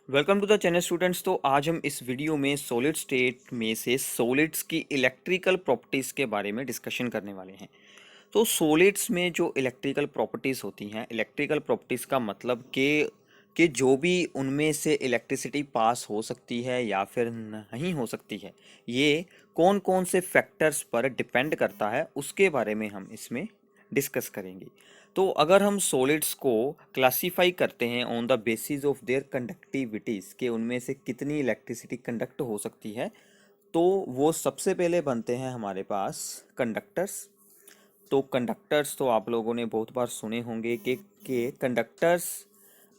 Welcome to the channel students. तो आज हम इस वीडियो में सॉलिड स्टेट में से सॉलिड्स की इलेक्ट्रिकल प्रॉपर्टीज़ के बारे में डिस्कशन करने वाले हैं। तो सॉलिड्स में जो इलेक्ट्रिकल प्रॉपर्टीज़ होती हैं, इलेक्ट्रिकल प्रॉपर्टीज़ का मतलब कि जो भी उनमें से इलेक्ट्रिसिटी पास हो सकती है या फिर नहीं हो सकती है, ये कौन कौन से फैक्टर्स पर डिपेंड करता है, उसके बारे में हम इसमें डिस्कस करेंगे। तो अगर हम सॉलिड्स को क्लासीफाई करते हैं on the basis of their conductivities के उनमें से कितनी इलेक्ट्रिसिटी कंडक्ट हो सकती है, तो वो सबसे पहले बनते हैं हमारे पास कंडक्टर्स। तो कंडक्टर्स तो आप लोगों ने बहुत बार सुने होंगे कि कंडक्टर्स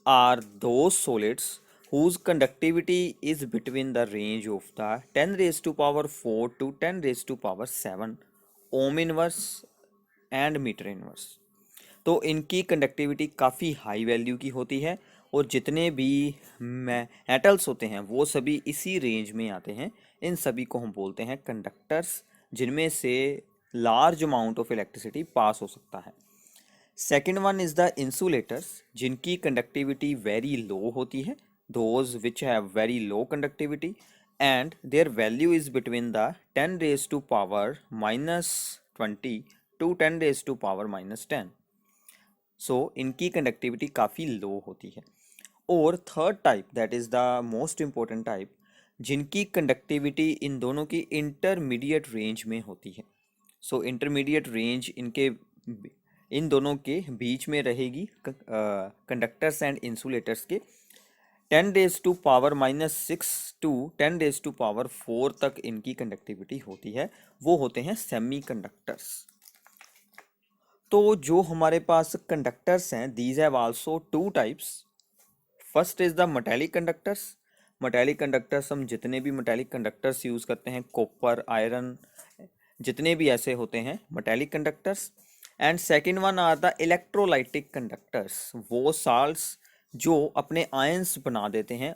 आर दो solids whose conductivity is between the range of the 10 raised to power 4 to 10 raised to power 7 ohm inverse and meter inverse। तो इनकी कंडक्टिविटी काफ़ी हाई वैल्यू की होती है और जितने भी मेटल्स होते हैं वो सभी इसी रेंज में आते हैं। इन सभी को हम बोलते हैं कंडक्टर्स, जिनमें से large amount of electricity pass हो सकता है। Second one is the insulators, जिनकी कंडक्टिविटी वेरी लो होती है, those which have very low conductivity and their value is between the 10 raise to power -20 to 10 raise to power -10। So इनकी conductivity काफ़ी low होती है। और third type, that is the most important type, जिनकी conductivity इन दोनों की intermediate range में होती है। सो इंटरमीडिएट रेंज इनके इन दोनों के बीच में रहेगी, कंडक्टर्स एंड इंसुलेटर्स के। 10 raise to power -6 to 10 raise to power 4 तक इनकी कंडक्टिविटी होती है, वो होते हैं सेमी कंडक्टर्स। तो जो हमारे पास कंडक्टर्स हैं, these have also two types. First is the metallic conductors. Metallic conductors, हम जितने भी मेटेलिक कंडक्टर्स यूज़ करते हैं, कॉपर, आयरन, जितने भी ऐसे होते हैं metallic conductors. And second one are the electrolytic conductors, वो साल्ट्स जो अपने आयंस बना देते हैं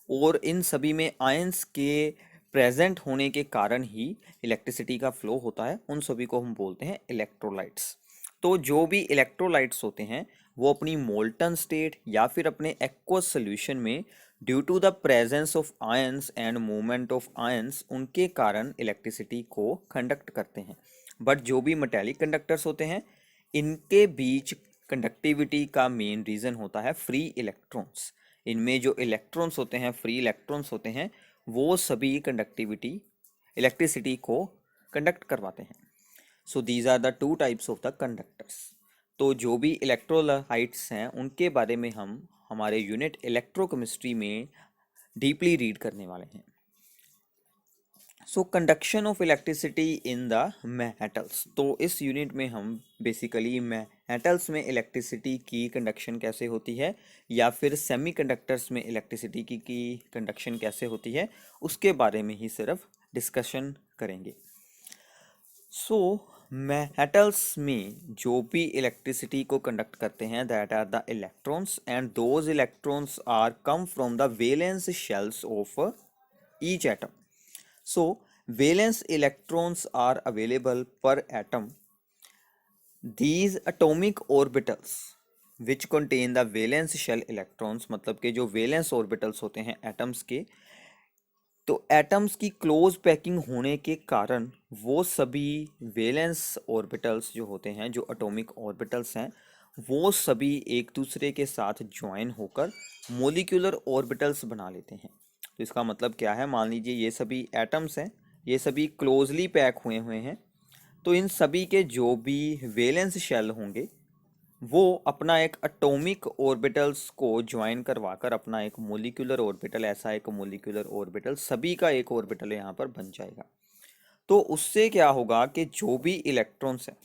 और इन सभी में आयंस के प्रेजेंट होने के कारण ही इलेक्ट्रिसिटी का फ्लो होता है, उन सभी को हम बोलते हैं इलेक्ट्रोलाइट्स। तो जो भी इलेक्ट्रोलाइट्स होते हैं वो अपनी मोल्टन स्टेट या फिर अपने एक्वस सोल्यूशन में due to the presence of ions and movement of ions, उनके कारण इलेक्ट्रिसिटी को कंडक्ट करते हैं। बट जो भी मेटेलिक कंडक्टर्स होते हैं, इनके बीच कंडक्टिविटी का मेन रीज़न होता है फ्री इलेक्ट्रॉन्स। इनमें जो इलेक्ट्रॉन्स होते हैं, फ्री इलेक्ट्रॉन्स होते हैं, वो सभी कंडक्टिविटी इलेक्ट्रिसिटी को कंडक्ट करवाते हैं। So these are the two types of the conductors. तो जो भी इलेक्ट्रोलाइट्स हैं उनके बारे में हम हमारे यूनिट इलेक्ट्रोकेमिस्ट्री में डीपली रीड करने वाले हैं। So conduction of electricity in the metals. तो इस यूनिट में हम बेसिकली मेटल्स में इलेक्ट्रिसिटी की कंडक्शन कैसे होती है या फिर सेमीकंडक्टर्स में इलेक्ट्रिसिटी की कंडक्शन कैसे होती है, उसके बारे में ही सिर्फ डिस्कशन करेंगे। सो मेटल्स में जो भी इलेक्ट्रिसिटी को कंडक्ट करते हैं, that are the electrons, and those electrons are come from the valence shells of each atom. So valence electrons are available per atom. These atomic orbitals which contain the valence shell electrons, मतलब के जो valence orbitals होते हैं atoms के, तो atoms की close packing होने के कारण वो सभी वैलेंस ऑर्बिटल्स जो होते हैं, जो एटॉमिक ऑर्बिटल्स हैं, वो सभी एक दूसरे के साथ ज्वाइन होकर मोलिक्यूलर ऑर्बिटल्स बना लेते हैं। तो इसका मतलब क्या है, मान लीजिए ये सभी एटम्स हैं, ये सभी क्लोजली पैक हुए हुए हैं, तो इन सभी के जो भी वैलेंस शेल होंगे वो अपना एक एटॉमिक ऑर्बिटल्स को ज्वाइन करवाकर अपना एक मोलिकुलर ऑर्बिटल, ऐसा एक मोलिकुलर ऑर्बिटल, सभी का एक ऑर्बिटल यहाँ पर बन जाएगा। तो उससे क्या होगा कि जो भी इलेक्ट्रॉन्स हैं,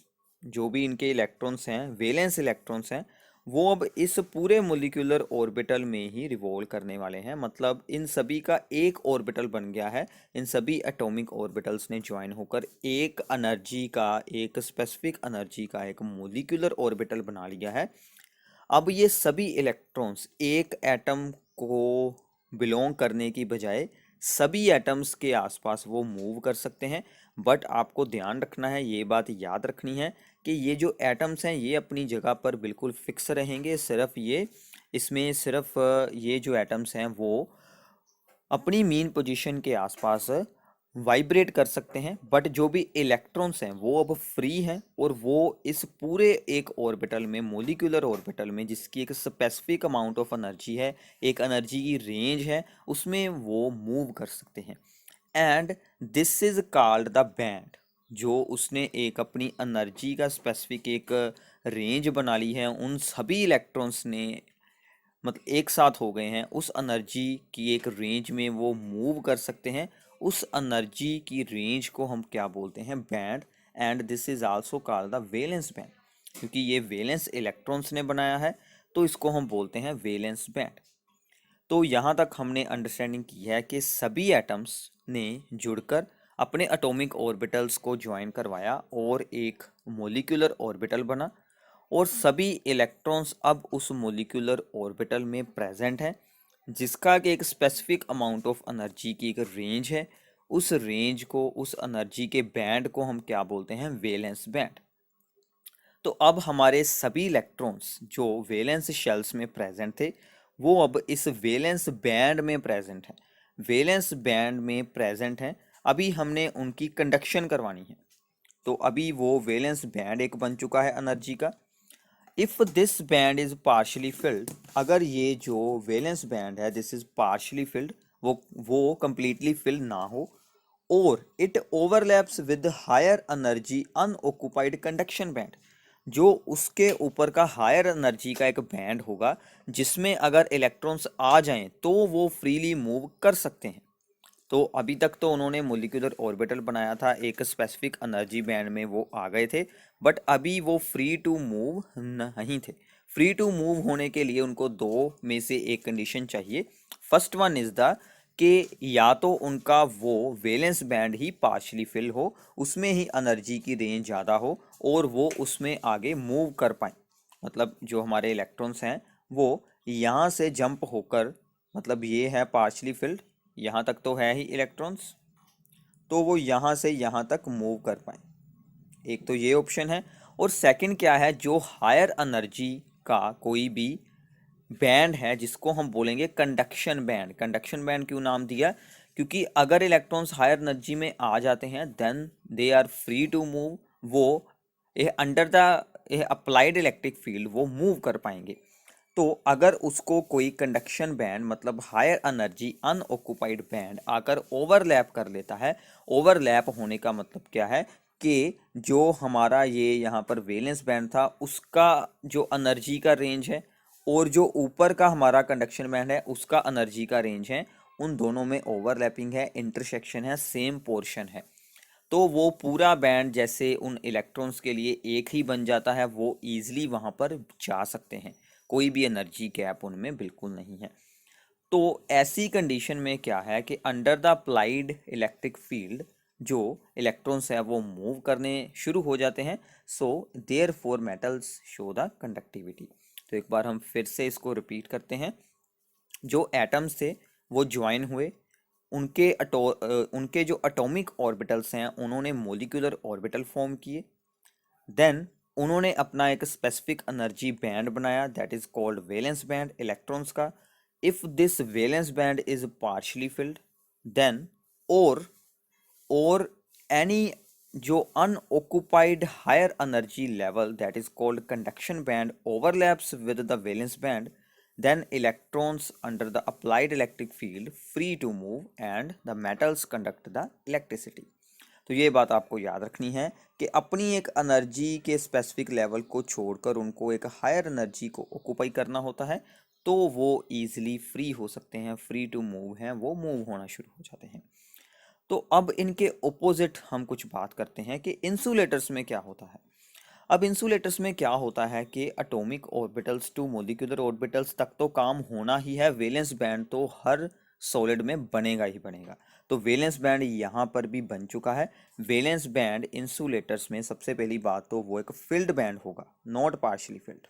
जो भी इनके इलेक्ट्रॉन्स हैं, वैलेंस इलेक्ट्रॉन्स हैं, वो अब इस पूरे मोलिकुलर ऑर्बिटल में ही रिवॉल्व करने वाले हैं। मतलब इन सभी का एक ऑर्बिटल बन गया है, इन सभी एटॉमिक ऑर्बिटल्स ने ज्वाइन होकर एक एनर्जी का, एक स्पेसिफिक एनर्जी का एक मोलिकुलर ऑर्बिटल बना लिया है। अब ये सभी इलेक्ट्रॉन्स एक एटम को बिलोंग करने की बजाय सभी एटम्स के आसपास वो मूव कर सकते हैं। बट आपको ध्यान रखना है, ये बात याद रखनी है कि ये जो एटम्स हैं ये अपनी जगह पर बिल्कुल फिक्स रहेंगे, सिर्फ ये इसमें सिर्फ ये जो एटम्स हैं वो अपनी मीन पोजीशन के आसपास वाइब्रेट कर सकते हैं, बट जो भी इलेक्ट्रॉन्स हैं वो अब फ्री हैं और वो इस पूरे एक ऑर्बिटल में, मोलिकुलर ऑर्बिटल में, जिसकी एक स्पेसिफिक अमाउंट ऑफ एनर्जी है, एक एनर्जी की रेंज है, उसमें वो मूव कर सकते हैं। And this is called the band. जो उसने एक अपनी एनर्जी का स्पेसिफिक एक रेंज बना ली है, उन सभी इलेक्ट्रॉन्स ने मतलब एक साथ हो गए हैं, उस एनर्जी की एक रेंज में वो मूव कर सकते हैं। उस एनर्जी की रेंज को हम क्या बोलते हैं? Band. And this is also called the valence band, क्योंकि ये वैलेंस इलेक्ट्रॉन्स ने बनाया है, तो इसको हम बोलते हैं वैलेंस बैंड। तो यहाँ तक हमने अंडरस्टैंडिंग की है कि सभी एटम्स ने जुड़कर अपने एटॉमिक ऑर्बिटल्स को ज्वाइन करवाया और एक मोलिकुलर ऑर्बिटल बना, और सभी इलेक्ट्रॉन्स अब उस मोलिकुलर ऑर्बिटल में प्रेजेंट हैं, जिसका कि एक स्पेसिफिक अमाउंट ऑफ एनर्जी की एक रेंज है। उस रेंज को, उस एनर्जी के बैंड को हम क्या बोलते हैं? Valence band. तो अब हमारे सभी इलेक्ट्रॉन्स जो वैलेंस शेल्स में प्रेजेंट थे, वो अब इस वैलेंस बैंड में प्रेजेंट हैं। वैलेंस बैंड में प्रेजेंट हैं। अभी हमने उनकी कंडक्शन करवानी है, तो अभी वो वैलेंस बैंड एक बन चुका है एनर्जी का। If this band is partially filled, अगर ये जो वैलेंस बैंड है दिस इज पार्शली फिल्ड, वो कंप्लीटली फिल ना हो, और it overlaps with higher energy unoccupied conduction band, जो उसके ऊपर का हायर एनर्जी का एक बैंड होगा, जिसमें अगर इलेक्ट्रॉन्स आ जाएं तो वो फ्रीली मूव कर सकते हैं। तो अभी तक तो उन्होंने मोलिकुलर ऑर्बिटल बनाया था, एक स्पेसिफिक एनर्जी बैंड में वो आ गए थे, बट अभी वो फ्री टू मूव नहीं थे। फ्री टू मूव होने के लिए उनको दो में से एक कंडीशन चाहिए। फर्स्ट वन इज द कि या तो उनका वो वैलेंस बैंड ही पार्शली फिल हो, उसमें ही एनर्जी की रेंज ज़्यादा हो, और वो उसमें आगे मूव कर पाए। मतलब जो हमारे इलेक्ट्रॉन्स हैं वो यहाँ से जंप होकर, मतलब ये है पार्शली फिल्ड, यहाँ तक तो है ही इलेक्ट्रॉन्स, तो वो यहाँ से यहाँ तक मूव कर पाए। एक तो ये ऑप्शन है। और सेकंड क्या है? जो हायर एनर्जी का कोई भी बैंड है, जिसको हम बोलेंगे कंडक्शन बैंड। कंडक्शन बैंड क्यों नाम दिया? क्योंकि अगर इलेक्ट्रॉन्स हायर एनर्जी में आ जाते हैं then they are free to move. वो under the applied electric field वो मूव कर पाएंगे। तो अगर उसको कोई कंडक्शन बैंड, मतलब हायर एनर्जी अनऑक्युपाइड बैंड, आकर ओवरलैप कर लेता है, ओवरलैप होने का मतलब क्या है कि जो हमारा ये यहाँ पर वैलेंस बैंड था उसका जो एनर्जी का रेंज है, और जो ऊपर का हमारा कंडक्शन बैंड है उसका एनर्जी का रेंज है, उन दोनों में ओवरलैपिंग है, इंटरसेक्शन है, सेम पोर्शन है, तो वो पूरा बैंड जैसे उन इलेक्ट्रॉन्स के लिए एक ही बन जाता है। वो ईजिली वहाँ पर जा सकते हैं, कोई भी एनर्जी गैप उनमें बिल्कुल नहीं है। तो ऐसी कंडीशन में क्या है कि under the applied electric field जो इलेक्ट्रॉन्स है वो मूव करने शुरू हो जाते हैं। So therefore metals show the conductivity. तो एक बार हम फिर से इसको रिपीट करते हैं। जो एटम्स थे वो ज्वाइन हुए, उनके जो एटॉमिक ऑर्बिटल्स हैं उन्होंने मोलिकुलर ऑर्बिटल फॉर्म किए। देन उन्होंने अपना एक स्पेसिफिक एनर्जी बैंड बनाया, that is called valence band electrons का। If this valence band is partially filled then, और और एनी जो unoccupied higher energy level that is called conduction band overlaps with the valence band, then electrons under the applied electric field free to move and the metals conduct the electricity। तो ये बात आपको याद रखनी है कि अपनी एक एनर्जी के स्पेसिफिक लेवल को छोड़कर उनको एक हायर एनर्जी को ऑक्यूपाई करना होता है, तो वो इजीली फ्री हो सकते हैं, फ्री टू मूव हैं, वो मूव होना शुरू हो जाते हैं। तो अब इनके ओपोजिट हम कुछ बात करते हैं कि इंसुलेटर्स में क्या होता है। अब इंसुलेटर्स में क्या होता है कि atomic orbitals to molecular orbitals तक तो काम होना ही है, वैलेंस बैंड तो हर सॉलिड में बनेगा ही बनेगा। तो वैलेंस बैंड यहाँ पर भी बन चुका है। वैलेंस बैंड इंसुलेटर्स में सबसे पहली बात तो वो एक फिल्ड बैंड होगा, नॉट पार्शली फिल्ड।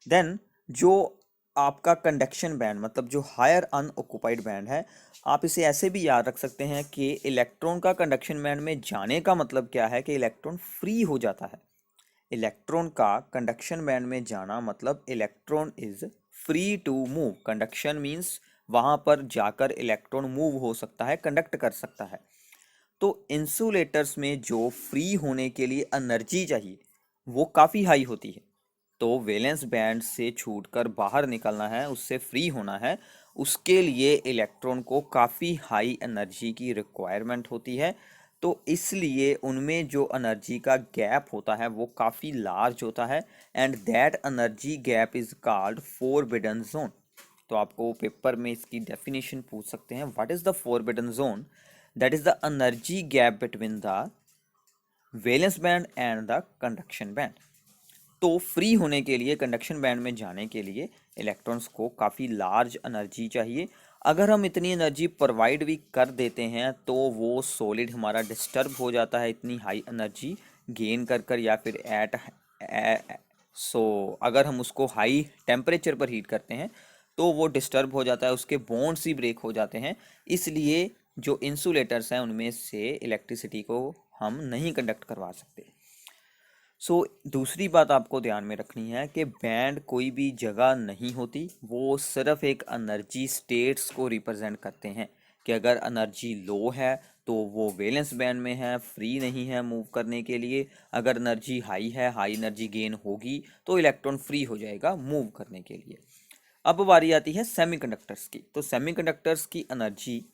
देन जो आपका कंडक्शन बैंड, मतलब जो हायर अनऑक्युपाइड बैंड है, आप इसे ऐसे भी याद रख सकते हैं कि इलेक्ट्रॉन का कंडक्शन बैंड में जाने का मतलब क्या है कि इलेक्ट्रॉन फ्री हो जाता है। इलेक्ट्रॉन का कंडक्शन बैंड में जाना मतलब electron is free to move. Conduction means वहां पर जाकर इलेक्ट्रॉन मूव हो सकता है, कंडक्ट कर सकता है। तो इंसुलेटर्स में जो फ्री होने के लिए एनर्जी चाहिए वो काफ़ी हाई होती है। तो वैलेंस बैंड से छूटकर बाहर निकलना है, उससे फ्री होना है, उसके लिए इलेक्ट्रॉन को काफ़ी हाई एनर्जी की रिक्वायरमेंट होती है। तो इसलिए उनमें जो एनर्जी का गैप होता है वो काफ़ी लार्ज होता है, and that energy gap is called forbidden zone. तो आपको पेपर में इसकी डेफिनेशन पूछ सकते हैं, what is the forbidden zone? That is the energy gap between the valence band and the conduction band. तो फ्री होने के लिए, कंडक्शन बैंड में जाने के लिए इलेक्ट्रॉन्स को काफ़ी लार्ज एनर्जी चाहिए। अगर हम इतनी एनर्जी प्रोवाइड भी कर देते हैं तो वो सॉलिड हमारा डिस्टर्ब हो जाता है इतनी हाई एनर्जी गेन कर कर, या फिर सो अगर हम उसको हाई टेम्परेचर पर हीट करते हैं तो वो डिस्टर्ब हो जाता है, उसके बॉन्ड्स ही ब्रेक हो जाते हैं। इसलिए जो इंसुलेटर्स हैं उनमें से इलेक्ट्रिसिटी को हम नहीं कंडक्ट करवा सकते। दूसरी बात आपको ध्यान में रखनी है कि बैंड कोई भी जगह नहीं होती, वो सिर्फ एक एनर्जी स्टेट्स को रिप्रेजेंट करते हैं कि अगर एनर्जी लो है तो वो वैलेंस बैंड में है, फ्री नहीं है मूव करने के लिए। अगर एनर्जी हाई है, हाई एनर्जी गेन होगी, तो इलेक्ट्रॉन फ्री हो जाएगा मूव करने के लिए। अब बारी आती है सेमीकंडक्टर्स की। तो सेमीकंडक्टर्स की एनर्जी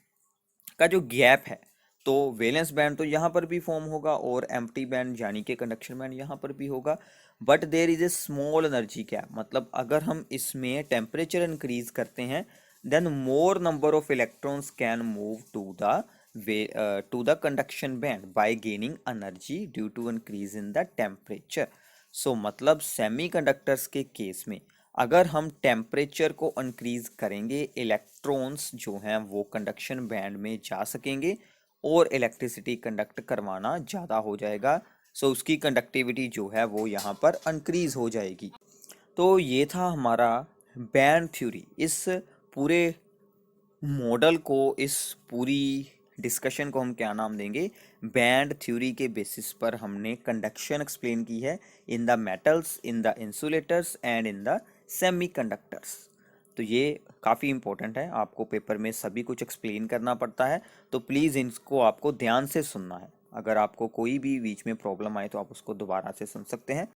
का जो गैप है, तो वैलेंस बैंड तो यहाँ पर भी फॉर्म होगा और एम्प्टी बैंड यानी कि कंडक्शन बैंड यहाँ पर भी होगा, but there is a small energy gap. मतलब अगर हम इसमें टेम्परेचर इंक्रीज करते हैं then more number of electrons can move to the conduction band by gaining energy due to increase in the temperature. So मतलब सेमीकंडक्टर्स के case में अगर हम टेम्परेचर को इंक्रीज करेंगे, इलेक्ट्रॉन्स जो हैं वो कंडक्शन बैंड में जा सकेंगे और इलेक्ट्रिसिटी कंडक्ट करवाना ज़्यादा हो जाएगा। सो उसकी कंडक्टिविटी जो है वो यहाँ पर इंक्रीज हो जाएगी। तो ये था हमारा बैंड थ्योरी। इस पूरे मॉडल को, इस पूरी डिस्कशन को हम क्या नाम देंगे? बैंड थ्योरी के बेसिस पर हमने कंडक्शन एक्सप्लेन की है इन the metals, in the insulators and in the semiconductors. तो ये काफ़ी इंपॉर्टेंट है, आपको पेपर में सभी कुछ एक्सप्लेन करना पड़ता है, तो प्लीज़ इनको आपको ध्यान से सुनना है। अगर आपको कोई भी बीच में प्रॉब्लम आए तो आप उसको दोबारा से सुन सकते हैं।